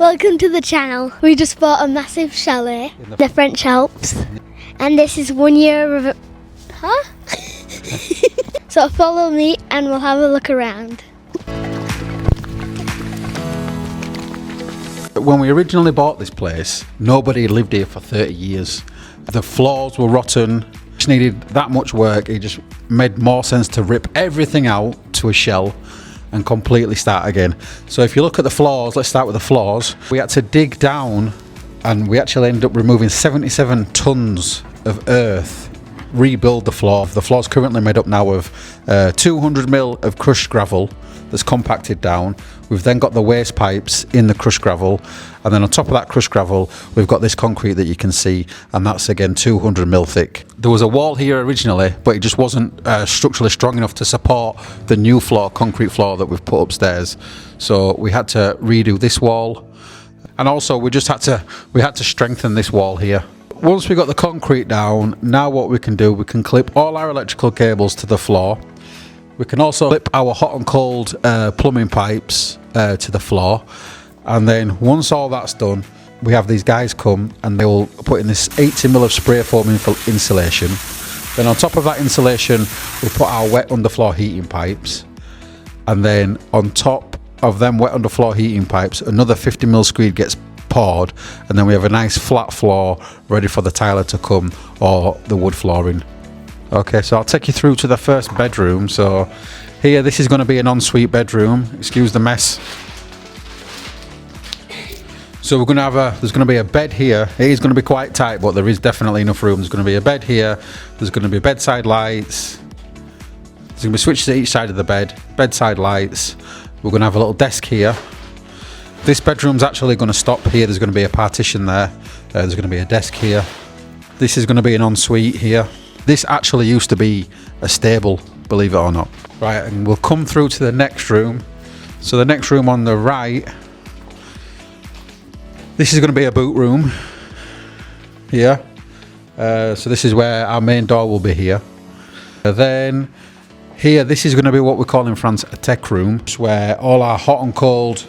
Welcome to the channel. We just bought a massive chalet in the French Alps, and this is 1 year of it. Huh? So follow me and we'll have a look around. When we originally bought this place, nobody had lived here for 30 years. The floors were rotten, just needed that much work. It just made more sense to rip everything out to a shell and completely start again. So if you look at the floors, let's start with the floors. We had to dig down and we actually ended up removing 77 tons of earth, rebuild the floor. The floor's currently made up now of 200 mil of crushed gravel that's compacted down. We've then got the waste pipes in the crushed gravel, and then on top of that crushed gravel we've got this concrete that you can see, and that's again 200 mil thick. There was a wall here originally, but it just wasn't structurally strong enough to support the new floor, concrete floor that we've put upstairs, so we had to redo this wall, and also we had to strengthen this wall here. Once we got the concrete down, now what we can do, we can clip all our electrical cables to the floor. We can also clip our hot and cold plumbing pipes to the floor, and then once all that's done, we have these guys come and they will put in this 80 mil of spray foam insulation. Then on top of that insulation we put our wet underfloor heating pipes, and then on top of them wet underfloor heating pipes another 50 mil screed gets poured, and then we have a nice flat floor ready for the tiler to come, or the wood flooring. Okay, so I'll take you through to the first bedroom. So here, this is going to be an ensuite bedroom. Excuse the mess. So we're going to have there's going to be a bed here. It is going to be quite tight, but there is definitely enough room. There's going to be a bed here. There's going to be bedside lights. There's going to be switches at each side of the bed. Bedside lights. We're going to have a little desk here. This bedroom's actually going to stop here. There's going to be a partition there. There's going to be a desk here. This is going to be an ensuite here. This actually used to be a stable, believe it or not. Right, and we'll come through to the next room. So the next room on the right, this is going to be a boot room here. So this is where our main door will be here. Then here, this is going to be what we call in France a tech room, where all our hot and cold,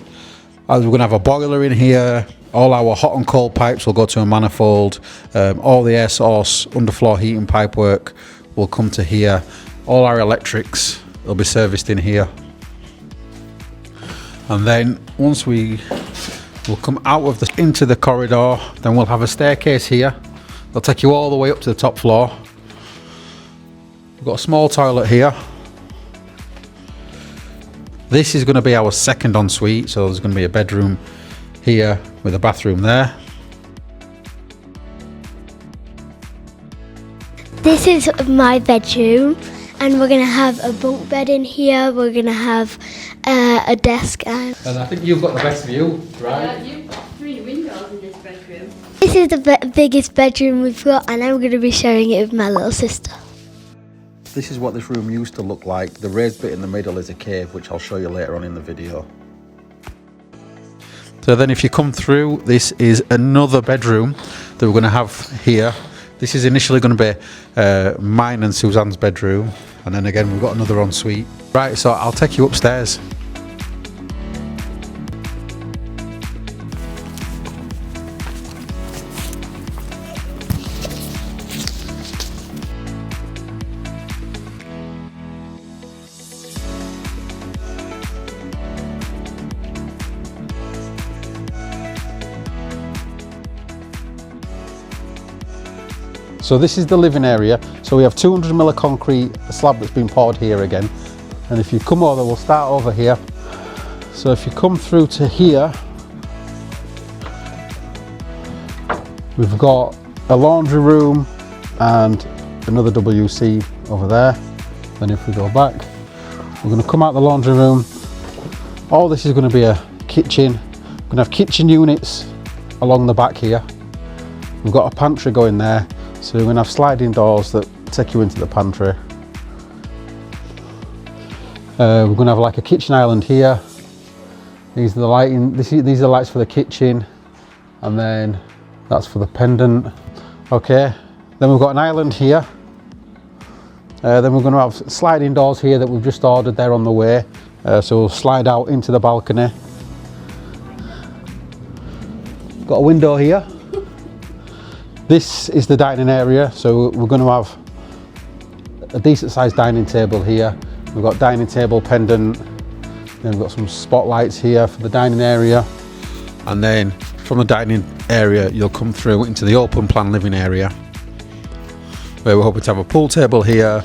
we're going to have a boiler in here. All our hot and cold pipes will go to a manifold. All the air source underfloor heating pipe work will come to here. All our electrics will be serviced in here. And then once we'll come out of into the corridor, then we'll have a staircase here. They'll take you all the way up to the top floor. We've got a small toilet here. This is going to be our second ensuite, so there's going to be a bedroom here with a bathroom there. This is my bedroom, and we're going to have a bunk bed in here. We're going to have a desk. And I think you've got the best view, right? Yeah, you've got 3 windows in this bedroom. This is the biggest bedroom we've got, and I'm going to be sharing it with my little sister. This is what this room used to look like. The raised bit in the middle is a cave, which I'll show you later on in the video. So then if you come through, this is another bedroom that we're going to have here. This is initially going to be mine and Suzanne's bedroom, and then again we've got another ensuite. Right, so I'll take you upstairs. So this is the living area. So we have 200 mil of concrete slab that's been poured here again. And if you come over, we'll start over here. So if you come through to here, we've got a laundry room and another WC over there. Then if we go back, we're going to come out the laundry room. All this is going to be a kitchen. We're going to have kitchen units along the back here. We've got a pantry going there. So we're going to have sliding doors that take you into the pantry. We're going to have like a kitchen island here. These are the lighting. These are the lights for the kitchen, and then that's for the pendant. Okay. Then we've got an island here. Then we're going to have sliding doors here that we've just ordered. They're on the way. So we'll slide out into the balcony. got a window here. This is the dining area, so we're going to have a decent sized dining table here. We've got dining table pendant, then we've got some spotlights here for the dining area, and then from the dining area you'll come through into the open plan living area, where we're hoping to have a pool table here,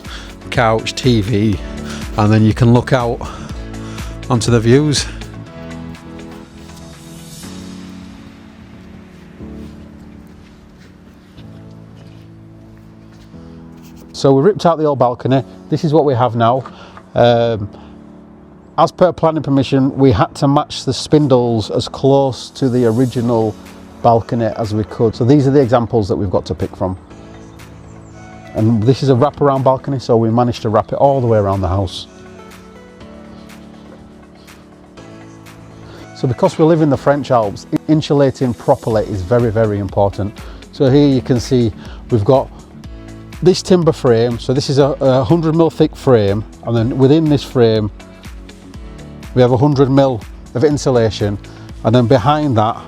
couch, TV, and then you can look out onto the views. So we ripped out the old balcony. This is what we have now. As per planning permission, we had to match the spindles as close to the original balcony as we could. So these are the examples that we've got to pick from. And this is a wraparound balcony, so we managed to wrap it all the way around the house. So because we live in the French Alps, insulating properly is very, very important. So here you can see we've got this timber frame. So this is a 100mm thick frame, and then within this frame we have 100mm of insulation, and then behind that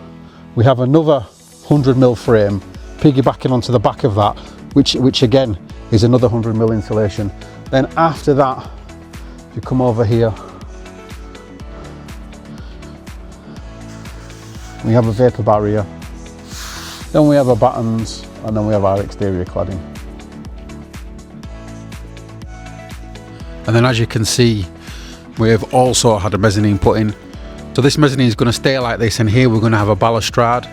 we have another 100mm frame piggybacking onto the back of that, which again is another 100mm insulation. Then after that, if you come over here, we have a vapor barrier, then we have our battens, and then we have our exterior cladding. And then as you can see, we've also had a mezzanine put in. So this mezzanine is going to stay like this, and here we're going to have a balustrade.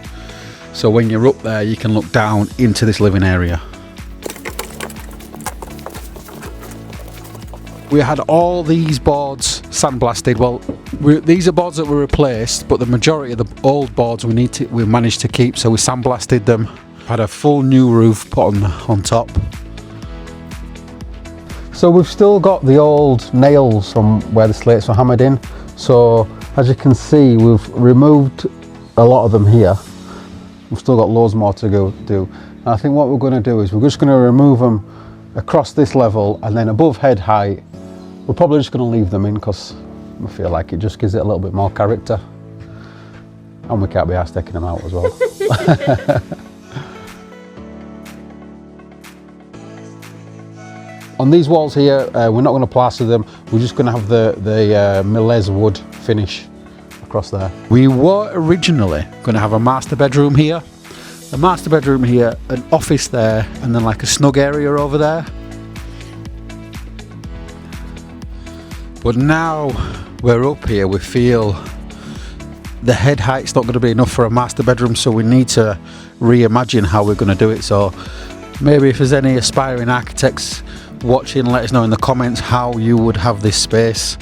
So when you're up there, you can look down into this living area. We had all these boards sandblasted. Well, these are boards that were replaced, but the majority of the old boards we managed to keep, so we sandblasted them. Had a full new roof put on top. So we've still got the old nails from where the slates were hammered in. So as you can see, we've removed a lot of them here. We've still got loads more to go do. And I think what we're going to do is we're just going to remove them across this level, and then above head height, we're probably just going to leave them in because I feel like it just gives it a little bit more character. And we can't be arsed taking them out as well. On these walls here, we're not going to plaster them. We're just going to have the mélèze wood finish across there. We were originally going to have a master bedroom here, an office there, and then like a snug area over there. But now we're up here, we feel the head height's not going to be enough for a master bedroom, so we need to reimagine how we're going to do it. So maybe if there's any aspiring architects watching, let us know in the comments how you would have this space.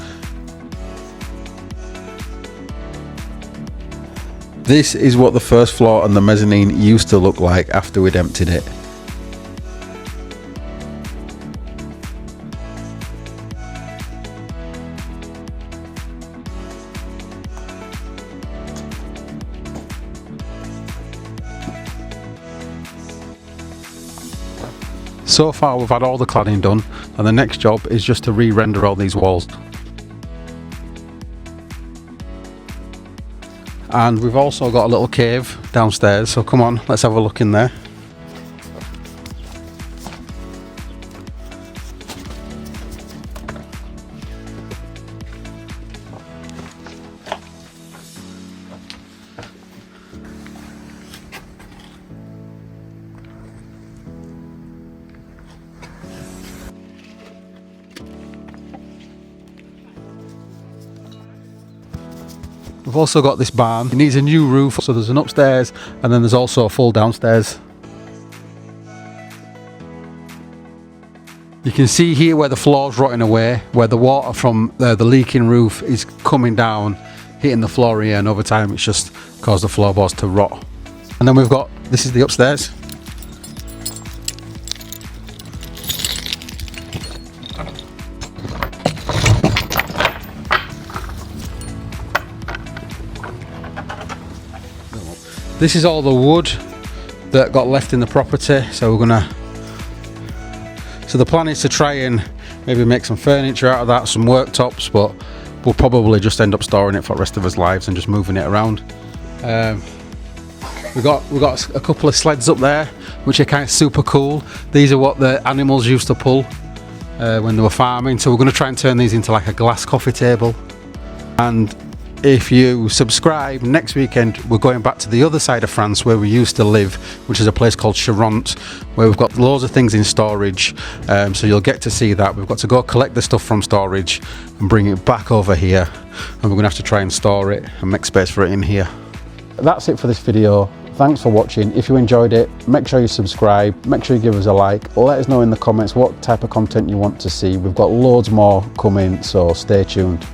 This is what the first floor and the mezzanine used to look like after we'd emptied it. So far we've had all the cladding done, and the next job is just to re-render all these walls. And we've also got a little cave downstairs, so come on, let's have a look in there. We've also got this barn. It needs a new roof, so there's an upstairs and then there's also a full downstairs. You can see here where the floor's rotting away, where the water from the leaking roof is coming down, hitting the floor here, and over time it's just caused the floorboards to rot. And then we've got, this is the upstairs. This is all the wood that got left in the property, so so the plan is to try and maybe make some furniture out of that, some worktops, but we'll probably just end up storing it for the rest of our lives and just moving it around. We got a couple of sleds up there, which are kind of super cool. These are what the animals used to pull when they were farming. So we're going to try and turn these into like a glass coffee table. And if you subscribe, next weekend we're going back to the other side of France where we used to live, which is a place called Charente, where we've got loads of things in storage. So you'll get to see that. We've got to go collect the stuff from storage and bring it back over here, and we're going to have to try and store it and make space for it in here. That's it for this video. Thanks for watching. If you enjoyed it, make sure you subscribe, make sure you give us a like, let us know in the comments what type of content you want to see. We've got loads more coming, so stay tuned.